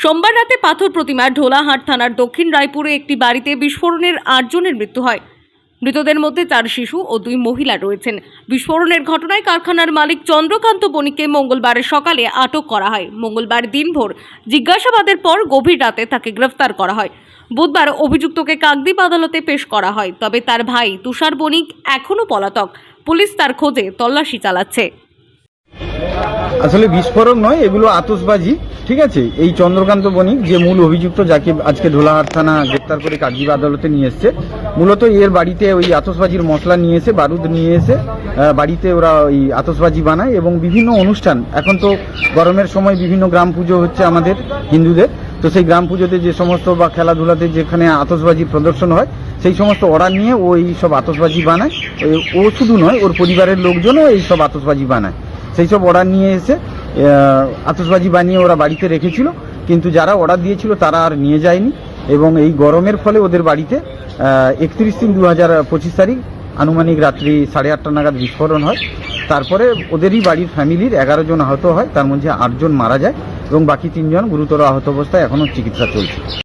সোমবার রাতে পাথর প্রতিমা ঢোলাহাট থানার দক্ষিণ রায়পুরে একটি বাড়িতে বিস্ফোরণের 8 জনের মৃত্যু হয়। মৃতদের মধ্যে 4 শিশু ও 2 মহিলা রয়েছেন। বিস্ফোরণের ঘটনায় কারখানার মালিক চন্দ্রকান্ত বণিককে মঙ্গলবার সকালে আটক করা হয়। মঙ্গলবার দিনভর জিজ্ঞাসাবাদের পর গভীর রাতে তাকে গ্রেফতার করা হয়। বুধবার অভিযুক্তকে কাকদ্বীপ আদালতে পেশ করা হয়, তবে তার ভাই তুষার বণিক এখনও পলাতক। পুলিশ তার খোঁজে তল্লাশি চালাচ্ছে। আসলে বিস্ফোরক নয়, এগুলো আতশবাজি। ঠিক আছে, এই চন্দ্রকান্ত বণিক যে মূল অভিযুক্ত, যাকে আজকে ঢোলাহাট থানা গ্রেপ্তার করে কাকদ্বীপ আদালতে নিয়ে এসছে, মূলত এর বাড়িতে ওই আতশবাজির মশলা নিয়ে এসে, বারুদ নিয়ে এসে বাড়িতে ওরা ওই আতশবাজি বানায় এবং বিভিন্ন অনুষ্ঠান, এখন তো গরমের সময় বিভিন্ন গ্রাম পুজো হচ্ছে আমাদের হিন্দুদের, তো সেই গ্রাম পুজোতে যে সমস্ত বা খেলাধুলাতে যেখানে আতশবাজি প্রদর্শন হয়, সেই সমস্ত অর্ডার নিয়ে ও এই সব আতশবাজি বানায়। ও শুধু নয়, ওর পরিবারের লোকজনও এই সব আতশবাজি বানায়। সেই সব অর্ডার নিয়ে এসে আতশবাজি বানিয়ে ওরা বাড়িতে রেখেছিল, কিন্তু যারা অর্ডার দিয়েছিল তারা আর নিয়ে যায়নি এবং এই গরমের ফলে ওদের বাড়িতে 31/3/2025 তারিখ আনুমানিক রাত্রি 8:30 নাগাদ বিস্ফোরণ হয়। তারপরে ওদেরই বাড়ির ফ্যামিলির 11 জন আহত হয়, তার মধ্যে 8 জন মারা যায় এবং বাকি 3 জন গুরুতর আহত অবস্থায় এখনও চিকিৎসা চলছে।